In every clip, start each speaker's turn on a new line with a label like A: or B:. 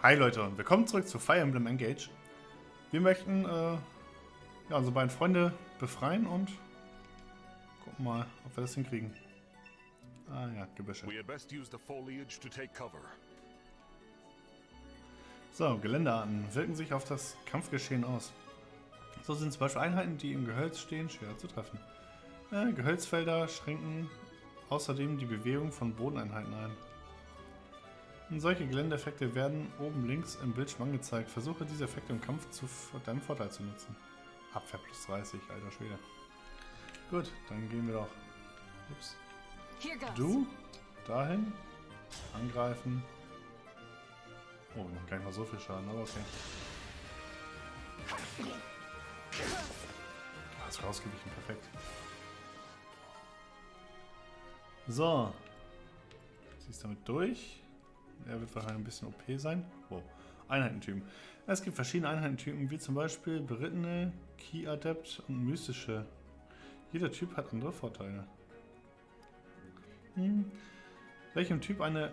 A: Hi Leute und willkommen zurück zu Fire Emblem Engage. Wir möchten ja, unsere beiden Freunde befreien und gucken mal, ob wir das hinkriegen. Ah ja, Gebüsche. So, Geländearten wirken sich auf das Kampfgeschehen aus. So sind zum Beispiel Einheiten, die im Gehölz stehen, schwer zu treffen. Gehölzfelder schränken außerdem die Bewegung von Bodeneinheiten ein. Und solche Geländeeffekte werden oben links im Bildschirm angezeigt. Versuche diese Effekte im Kampf zu deinem Vorteil zu nutzen. Abwehr plus 30, alter Schwede. Gut, dann gehen wir doch. Ups. Du, dahin, angreifen. Oh, wir machen gar nicht mal so viel Schaden, aber okay. Ah, ist rausgewichen, perfekt. So. Sie ist damit durch. Er wird wahrscheinlich ein bisschen OP sein. Wow. Einheitentypen. Es gibt verschiedene Einheitentypen, wie zum Beispiel berittene, Ki-Adept und mystische. Jeder Typ hat andere Vorteile. Welchem Typ eine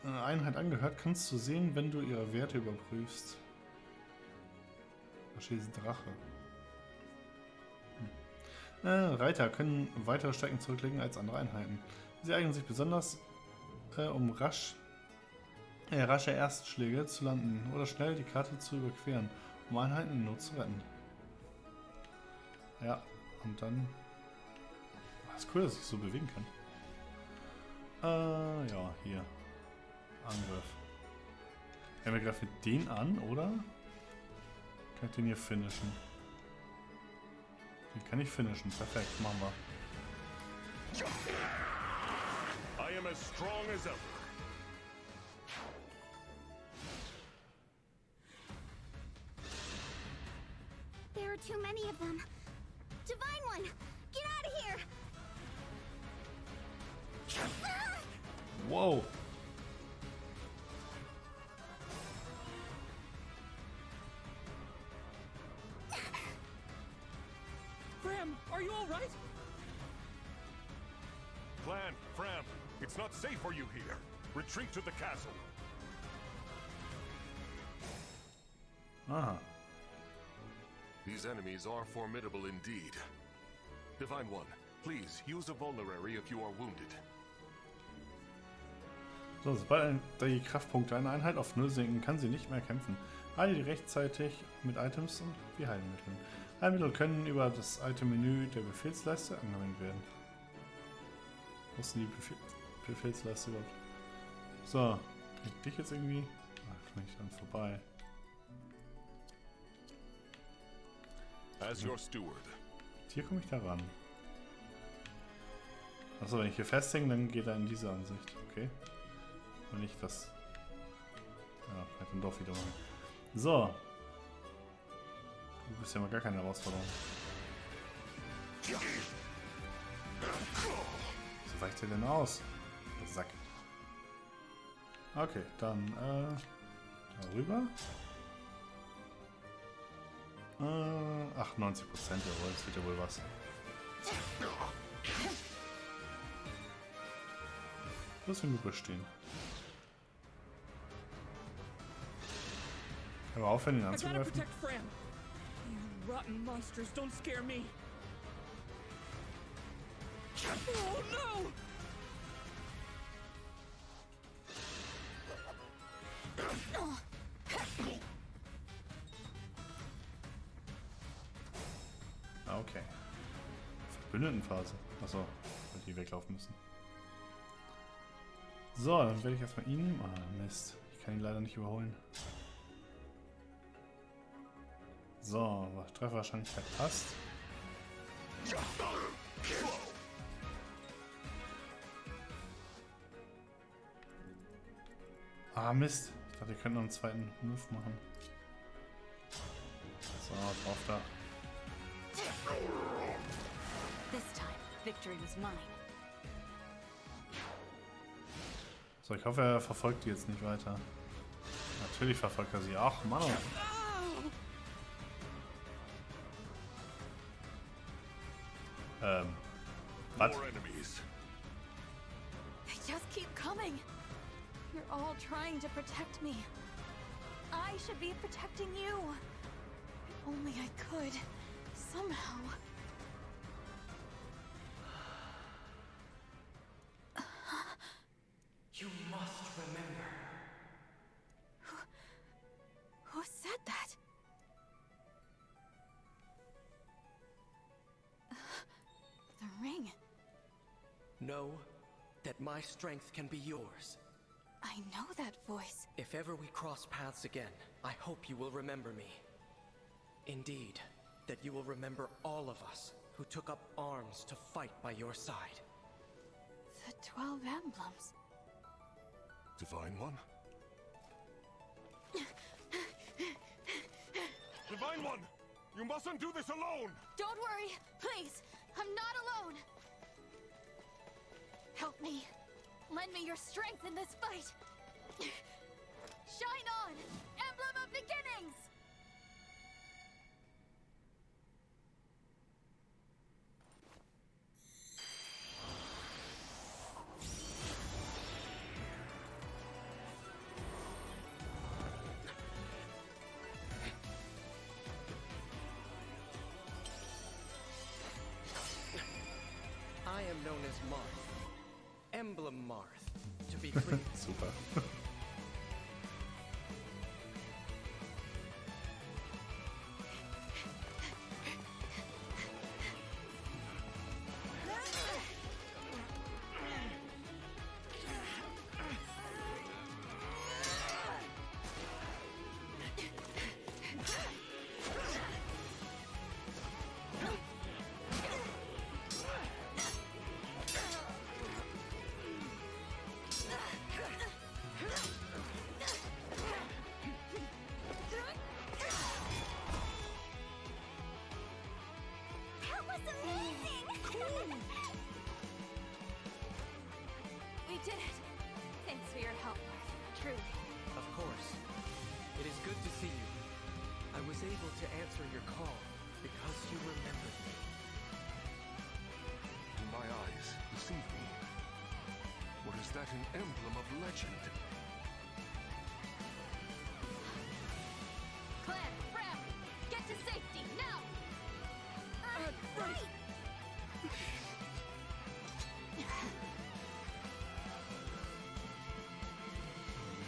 A: Einheit angehört, kannst du sehen, wenn du ihre Werte überprüfst. Da steht Drache. Reiter können weitere Stärken zurücklegen als andere Einheiten. Sie eignen sich besonders, um rasche Erstschläge zu landen oder schnell die Karte zu überqueren, um Einheiten in Not zu retten. Ja, und dann... Das ist cool, dass ich so bewegen kann. Ja, hier. Angriff. Ja, wir greifen den an, oder? Kann ich den hier finishen? Den kann ich finishen. Perfekt, machen wir.
B: I am as strong as ever.
C: There are too many of them. Divine One, get out of here!
A: Wow.
D: Fram, are you all right?
B: Clan, Fram, it's not safe for you here. Retreat to the castle.
A: Aha.
B: These enemies are formidable indeed. Divine One, please use a vulnerary if you are wounded.
A: So, sobald die Kraftpunkte einer Einheit auf 0 sinken, kann sie nicht mehr kämpfen. Heile die rechtzeitig mit Items und wie Heilmitteln. Heilmittel können über das Item-Menü der Befehlsleiste angewendet werden. Wo ist denn die Befehlsleiste überhaupt? So, kann ich dich jetzt irgendwie... Ach, kann ich dann vorbei.
B: As your steward.
A: Hier komme ich da ran. Achso, wenn ich hier festhänge, dann geht er in diese Ansicht. Okay. Und nicht das... Ja, vielleicht dann doch wieder mal. So. Du bist ja mal gar keine Herausforderung. So weicht er denn aus? Der Sack. Okay, dann darüber. 98%, jawohl, das wird ja wohl was. Das will nur bestehen. Aber aufhören, ihn anzugreifen.
D: Protect Fram. You rotten monsters, don't scare me. Oh no!
A: Okay. Verbündetenphase. Achso, weil die weglaufen müssen. So, dann werde ich erstmal ihn... Ah, Mist. Ich kann ihn leider nicht überholen. So, Trefferwahrscheinlichkeit passt. Ah, Mist. Ich dachte, wir könnten noch einen zweiten Move machen. So, drauf da. So, ich hoffe, er verfolgt die jetzt nicht weiter. Natürlich verfolgt er sie. Ach, Mann. Was?
B: More enemies.
C: They just keep coming. You're all trying to protect me.
E: I should be protecting you. If only I could. Somehow.
F: You must remember.
E: Who said that? The ring.
F: Know that my strength can be yours.
E: I know that voice.
F: If ever we cross paths again, I hope you will remember me. Indeed, that you will remember all of us who took up arms to fight by your side.
E: The 12 emblems.
B: Divine One? Divine One! You mustn't do this alone!
C: Don't worry, please. I'm not alone. Help me. Lend me your strength in this fight. Shine on, Emblem of Beginnings!
F: I am known as Marth. Emblem Marth. To be clear.
A: Super.
C: We did it! Thanks for your help, Marth. Truly.
F: Of course. It is good to see you. I was able to answer your call because you remembered me.
B: Do my eyes deceive me? Or is that an emblem of legend?
C: Clan, Ram! Get to safety, now! Right!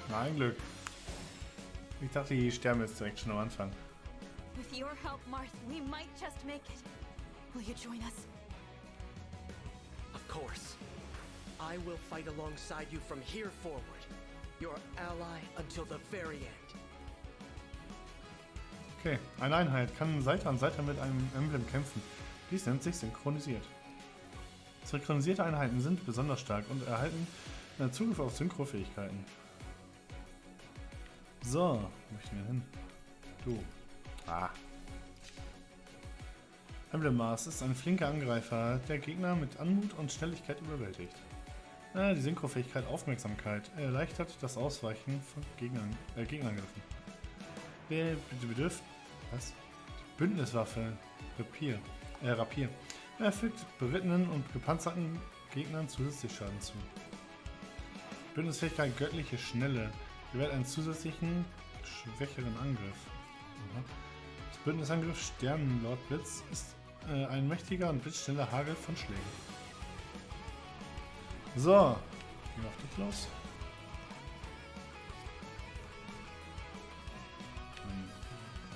A: Na, ein Glück. Ich dachte, die sterben jetzt direkt schon am Anfang.
E: With your help, Marth, we might just make it. Will you join us?
F: Of course. I will fight alongside you from here forward. Your ally until the very end.
A: Okay, eine Einheit kann Seite an Seite mit einem Emblem kämpfen. Dies nennt sich synchronisiert. Synchronisierte Einheiten sind besonders stark und erhalten Zugriff auf Synchrofähigkeiten. So, wo möchten wir hin? Du. Ah. Emblem Mars ist ein flinker Angreifer, der Gegner mit Anmut und Schnelligkeit überwältigt. Die Synchrofähigkeit Aufmerksamkeit erleichtert das Ausweichen von Gegenangriffen. Was? Die Bündniswaffe Rapier. Er fügt berittenen und gepanzerten Gegnern zusätzlich Schaden zu. Bündnisfähigkeit göttliche Schnelle gewährt einen zusätzlichen schwächeren Angriff. Das Bündnisangriff Sternenlordblitz ist ein mächtiger und blitzschneller Hagel von Schlägen. So, gehen wir auf dich los.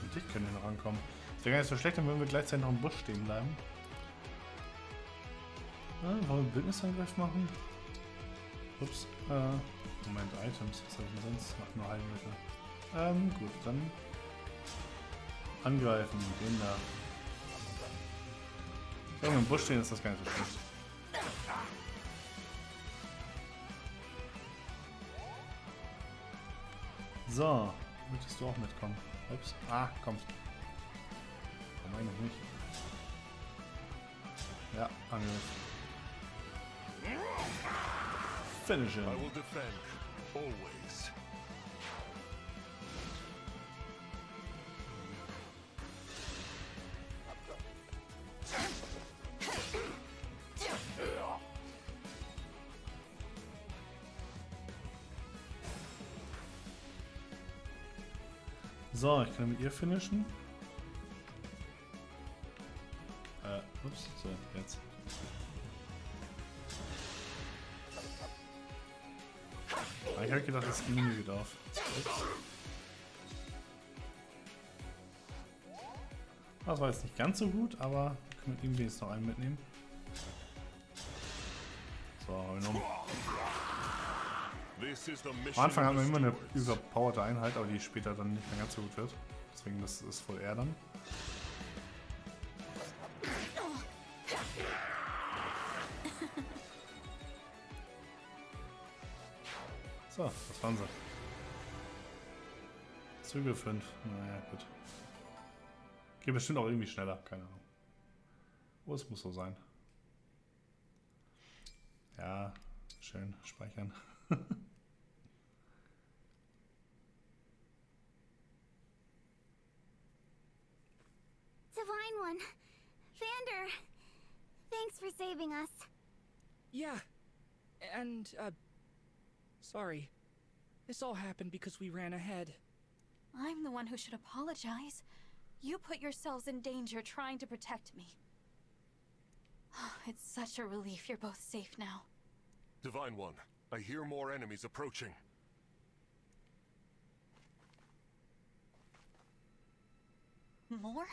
A: Mit dich können wir noch rankommen. Ist ja gar nicht so schlecht, dann würden wir gleichzeitig noch im Busch stehen bleiben. Wollen wir einen Bündnisangriff machen? Ups, Moment, Items, was habe ich denn sonst? Ach, nur Heilmittel. Gut, dann angreifen, den da. Wenn wir im Busch stehen, ist das gar nicht so schlecht. So, möchtest du auch mitkommen? Ups, kommst. Komm eigentlich nicht. Ja, Angriff. Finish him.
B: I will defend, always.
A: So, ich kann mit ihr finishen. Ups, so, jetzt. Ich habe gedacht, das ging nie wieder auf. Ups. Das war jetzt nicht ganz so gut, aber wir können mit ihm wenigstens noch einen mitnehmen. So, hau ihn um. Am Anfang haben wir immer eine überpowerte Einheit, aber die später dann nicht mehr ganz so gut wird. Deswegen das ist voll er dann. So, das waren sie. Züge 5. Naja, gut. Geht bestimmt auch irgendwie schneller, keine Ahnung. Oh, es muss so sein. Ja, schön speichern.
C: Divine One. Vander. Thanks for saving us.
D: Yeah. And, sorry. This all happened because we ran ahead.
E: I'm the one who should apologize. You put yourselves in danger trying to protect me. It's such a relief you're both safe now.
B: Divine One, I hear more enemies approaching.
E: More?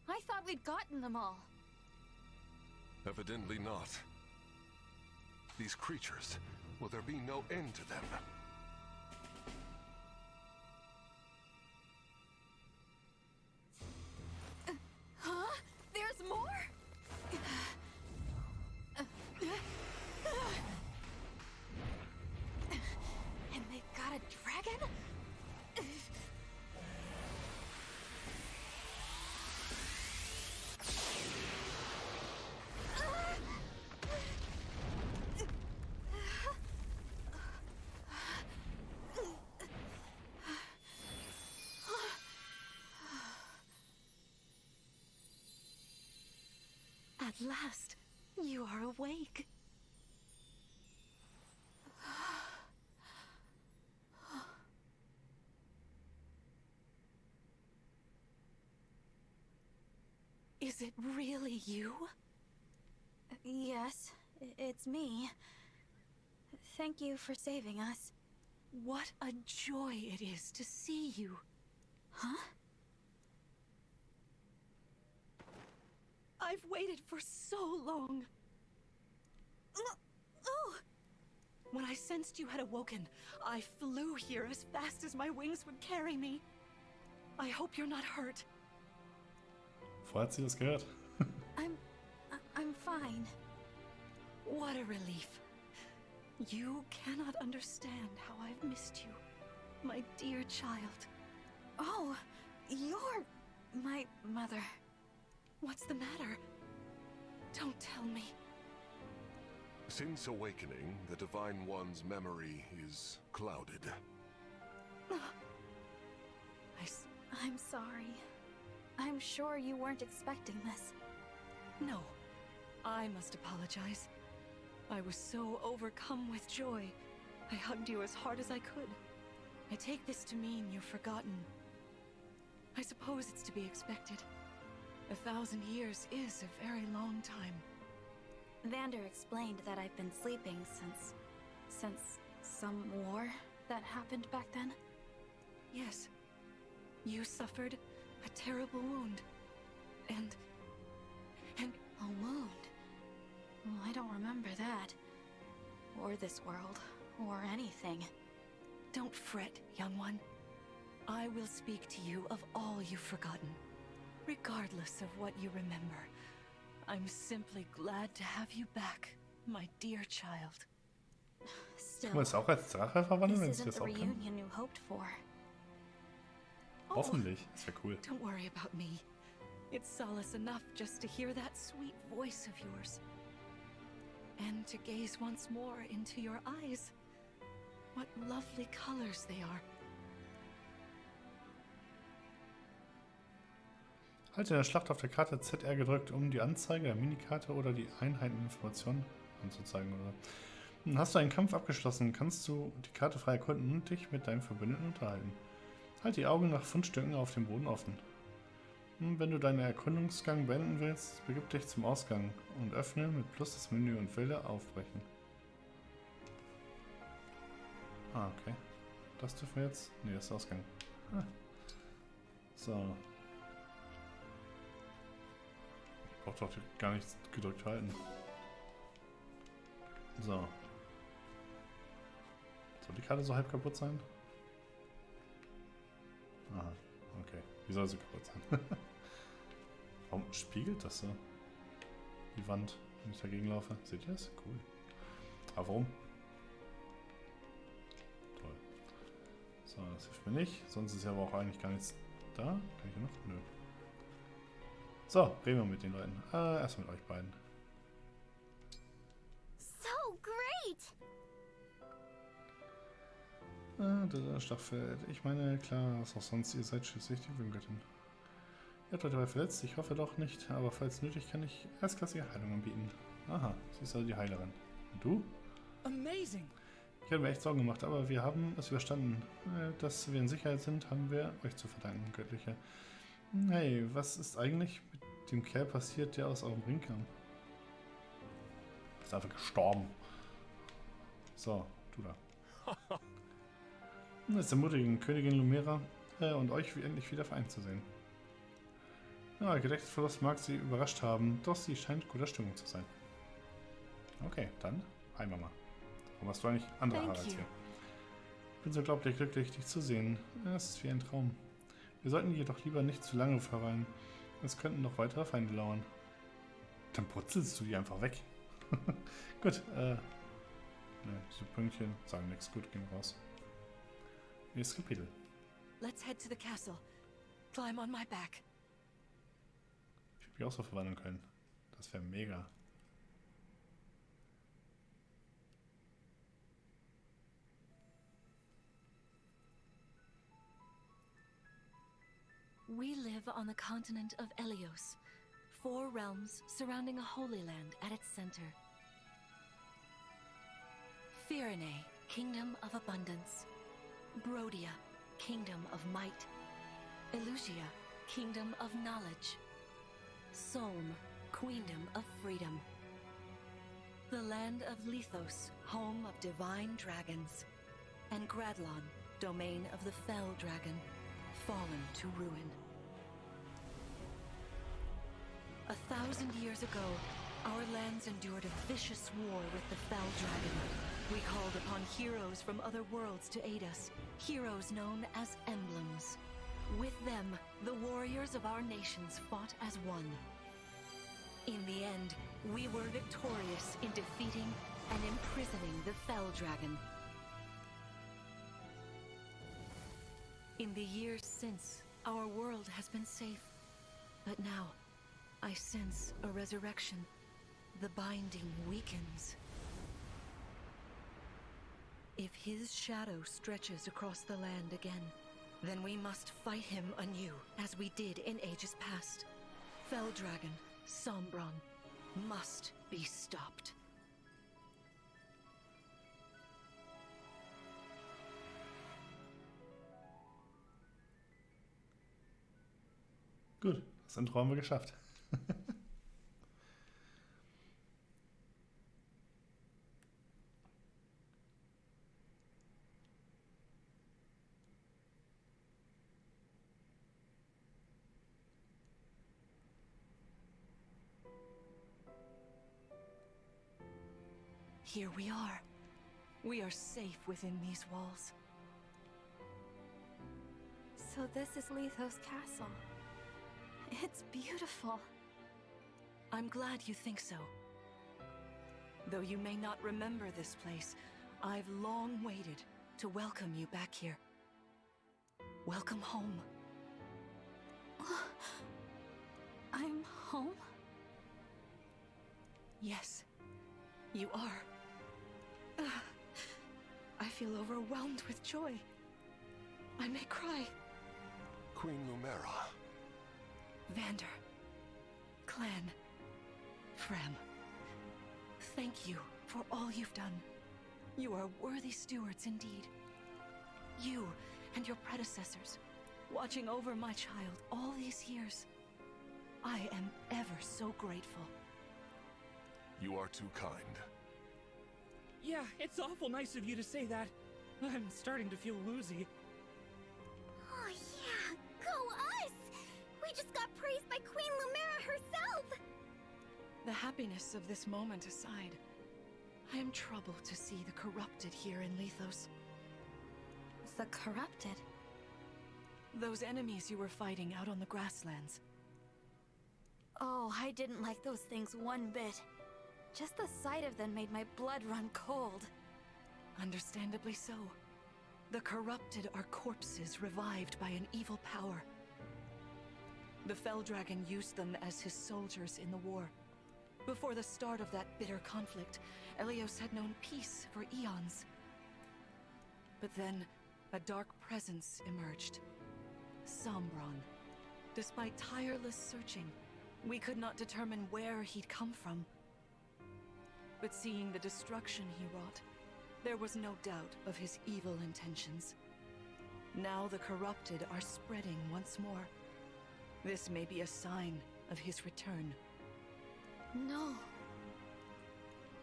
E: I thought we'd gotten them all.
B: Evidently not. These creatures, will there be no end to them?
E: Huh? There's more? And they've got a dragon? At last, you are awake. Is it really you? Yes, it's me. Thank you for saving us. What a joy it is to see you. Huh? I've waited for so long. When I sensed you had awoken, I flew here as fast as my wings would carry me. I hope you're not hurt.
A: Vorher hat sie das gehört.
E: I'm fine. What a relief. You cannot understand how I've missed you, my dear child. Oh, you're my mother. What's the matter? Don't tell me.
B: Since awakening, the Divine One's memory is clouded.
E: I'm sorry. I'm sure you weren't expecting this. No, I must apologize. I was so overcome with joy. I hugged you as hard as I could. I take this to mean you've forgotten. I suppose it's to be expected. 1,000 years is a very long time. Vander explained that I've been sleeping since some war that happened back then. Yes. You suffered a terrible wound. And a wound? Well, I don't remember that. Or this world. Or anything. Don't fret, young one. I will speak to you of all you've forgotten. Regardless of what you remember, I'm simply glad to have you back, my dear child. Still,
A: Kann man es auch als Drache verwandeln, wenn
E: this
A: sie
E: isn't
A: das
E: the
A: auch kann?
E: reunion you hoped for.
A: Hoffentlich. Das wäre cool.
E: Don't worry about me. It's solace enough just to hear that sweet voice of yours. And to gaze once more into your eyes. What lovely colors they are.
A: Halte in der Schlacht auf der Karte ZR gedrückt, um die Anzeige der Minikarte oder die Einheiteninformation anzuzeigen. Hast du einen Kampf abgeschlossen, kannst du die Karte frei erkunden und dich mit deinem Verbündeten unterhalten. Halt die Augen nach Fundstücken auf dem Boden offen. Wenn du deinen Erkundungsgang beenden willst, begib dich zum Ausgang und öffne mit Plus das Menü und wähle Aufbrechen. Ah, okay. Das dürfen wir jetzt... Ne, das ist der Ausgang. Ah. So. Ich brauch doch gar nichts gedrückt halten. So. Soll die Karte so halb kaputt sein? Aha, okay. Wie soll sie kaputt sein? Warum spiegelt das so? Die Wand, wenn ich dagegen laufe. Seht ihr das? Cool. Aber warum? Toll. So, das hilft mir nicht. Sonst ist ja aber auch eigentlich gar nichts da. Kann ich hier noch? Nö. So, reden wir mit den Leuten. Erst mit euch beiden.
C: So great!
A: Das Schlachtfeld. Ich meine, klar, was auch sonst, ihr seid schließlich die Würmgöttin. Ihr habt euch dabei verletzt, ich hoffe doch nicht, aber falls nötig kann ich erstklassige Heilung anbieten. Aha, sie ist also die Heilerin. Und du?
D: Amazing!
A: Ich habe mir echt Sorgen gemacht, aber wir haben es überstanden. Dass wir in Sicherheit sind, haben wir euch zu verdanken, Göttliche. Hey, was ist eigentlich mit dem Kerl passiert, der aus eurem Ring kam? Ist einfach gestorben. So, du da. Es ermutigen Königin Lumera und euch endlich wieder vereint zu sehen. Ja, Gedächtnisverlust mag sie überrascht haben, doch sie scheint guter Stimmung zu sein. Okay, dann hi Mama. Warum hast du eigentlich andere Haare als hier? Ich bin so unglaublich glücklich, dich zu sehen. Es ist wie ein Traum. Wir sollten jedoch lieber nicht zu lange verweilen. Es könnten noch weitere Feinde lauern. Dann putzelst du die einfach weg. Gut, ne, diese Pünktchen sagen nichts. Gut, gehen wir raus. Nächstes Kapitel.
E: Let's head to the castle. Climb on my back.
A: Ich würde mich auch so verwandeln können. Das wäre mega.
E: We live on the continent of Elios, 4 realms surrounding a holy land at its center. Firene, kingdom of abundance. Brodia, kingdom of might. Elusia, kingdom of knowledge. Solm, queendom of freedom. The land of Lithos, home of divine dragons. And Gradlon, domain of the fell dragon, fallen to ruin. 1,000 years ago, our lands endured a vicious war with the fell dragon. We called upon heroes from other worlds to aid us, heroes known as emblems. With them, the warriors of our nations fought as one. In the end, we were victorious in defeating and imprisoning the fell dragon. In the years since, our world has been safe. But now, I sense a resurrection. The binding weakens. If his shadow stretches across the land again, then we must fight him anew, as we did in ages past. Fell Dragon, Sombron, must be stopped.
A: Gut, das Intro haben wir geschafft.
E: Here we are. We are safe within these walls.
C: So this is Lithos Castle. It's beautiful.
E: I'm glad you think so. Though you may not remember this place, I've long waited to welcome you back here. Welcome home.
C: I'm home?
E: Yes, you are. I feel overwhelmed with joy. I may cry.
B: Queen Lumera.
E: Vander, Clan, Frem, thank you for all you've done. You are worthy stewards indeed. You and your predecessors watching over my child all these years. I am ever so grateful.
B: You are too kind.
D: Yeah, it's awful nice of you to say that. I'm starting to feel woozy.
C: Oh yeah, go us! We just got praised by Queen Lumera herself!
E: The happiness of this moment aside, I am troubled to see the corrupted here in Lethos.
C: The corrupted?
E: Those enemies you were fighting out on the grasslands.
C: Oh, I didn't like those things one bit. Just the sight of them made my blood run cold.
E: Understandably so. The corrupted are corpses revived by an evil power. The Fell Dragon used them as his soldiers in the war. Before the start of that bitter conflict, Elyos had known peace for eons. But then, a dark presence emerged. Sombron. Despite tireless searching, we could not determine where he'd come from. But seeing the destruction he wrought, there was no doubt of his evil intentions. Now the corrupted are spreading once more. This may be a sign of his return.
C: No.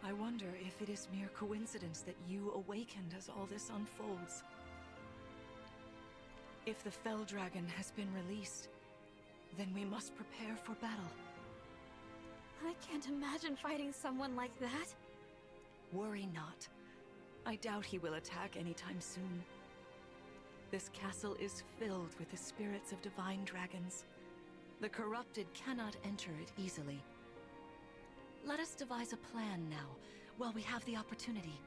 E: I wonder if it is mere coincidence that you awakened as all this unfolds. If the Fell Dragon has been released, then we must prepare for battle.
C: I can't imagine fighting someone like that.
E: Worry not. I doubt he will attack anytime soon. This castle is filled with the spirits of divine dragons. The corrupted cannot enter it easily. Let us devise a plan now, while we have the opportunity.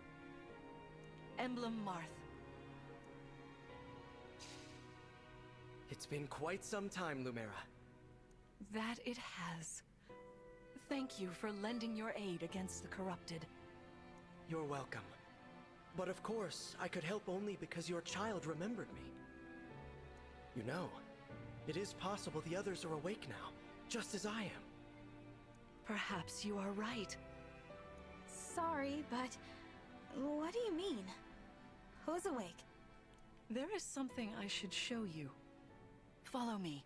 E: Emblem Marth.
F: It's been quite some time, Lumera.
E: That it has. Thank you for lending your aid against the corrupted.
F: You're welcome. But of course, I could help only because your child remembered me. You know, it is possible the others are awake now, just as I am.
E: Perhaps you are right.
C: Sorry, but what do you mean? Who's awake?
E: There is something I should show you. Follow me.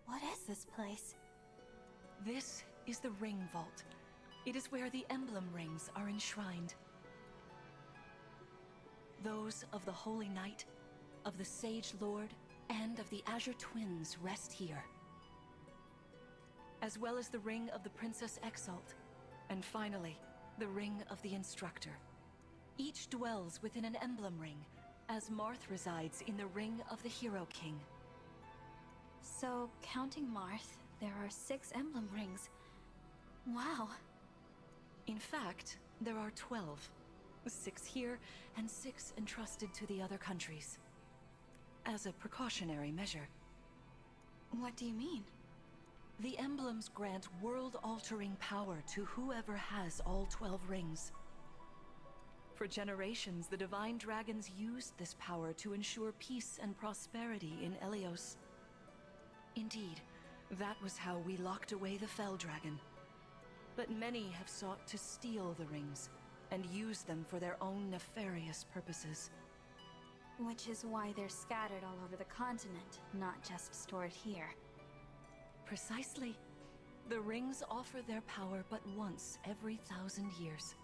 C: What is this place?
E: This is the Ring Vault. It is where the Emblem Rings are enshrined. Those of the Holy Knight, of the Sage Lord, and of the Azure Twins rest here. As well as the Ring of the Princess Exalt, and finally, the Ring of the Instructor. Each dwells within an Emblem Ring, as Marth resides in the Ring of the Hero King.
C: So, counting Marth, there are 6 emblem rings. Wow.
E: In fact, there are 12. 6 here, and 6 entrusted to the other countries. As a precautionary measure.
C: What do you mean?
E: The emblems grant world-altering power to whoever has all 12 rings. For generations, the Divine Dragons used this power to ensure peace and prosperity in Elyos. Indeed, that was how we locked away the Fell Dragon. But many have sought to steal the rings, and use them for their own nefarious purposes.
C: Which is why they're scattered all over the continent, not just stored here.
E: Precisely. The rings offer their power but once every 1,000 years.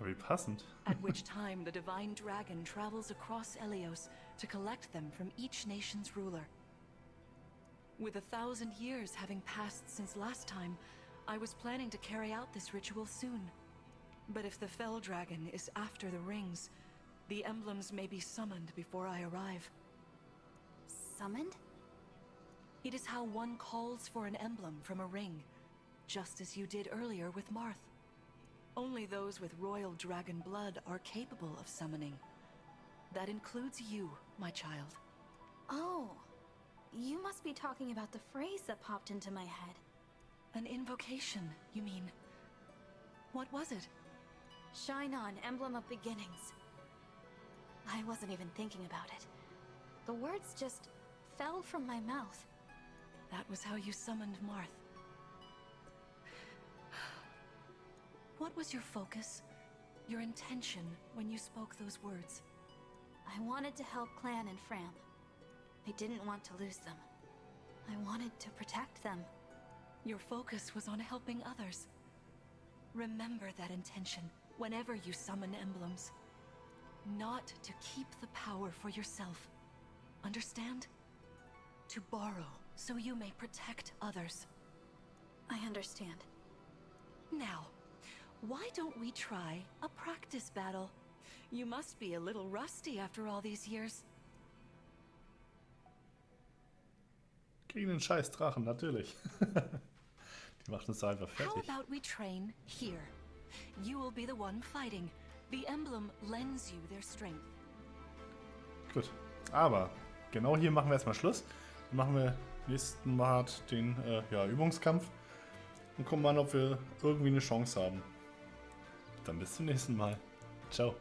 A: Wie passend.
E: At which time the Divine Dragon travels across Elyos to collect them from each nation's ruler. With 1,000 years having passed since last time, I was planning to carry out this ritual soon. But if the Fell Dragon is after the rings, the emblems may be summoned before I arrive.
C: Summoned?
E: It is how one calls for an emblem from a ring, just as you did earlier with Marth. Only those with royal dragon blood are capable of summoning. That includes you, my child.
C: Oh, you must be talking about the phrase that popped into my head.
E: An invocation, you mean? What was it?
C: Shine on, emblem of beginnings. I wasn't even thinking about it. The words just fell from my mouth.
E: That was how you summoned Marth. What was your focus? Your intention when you spoke those words?
C: I wanted to help Clan and Fram. I didn't want to lose them. I wanted to protect them.
E: Your focus was on helping others. Remember that intention whenever you summon emblems. Not to keep the power for yourself. Understand? To borrow so you may protect others.
C: I understand.
E: Now, why don't we try a practice battle? You must be a little rusty after all these years.
A: Gegen den scheiß Drachen, natürlich. Die macht uns da einfach
E: How
A: fertig.
E: about we train here? You will be the one fighting. The emblem lends you their strength.
A: Gut, aber genau hier machen wir erstmal Schluss. Dann machen wir nächsten Mal den Übungskampf und gucken mal, ob wir irgendwie eine Chance haben. Dann bis zum nächsten Mal. Ciao.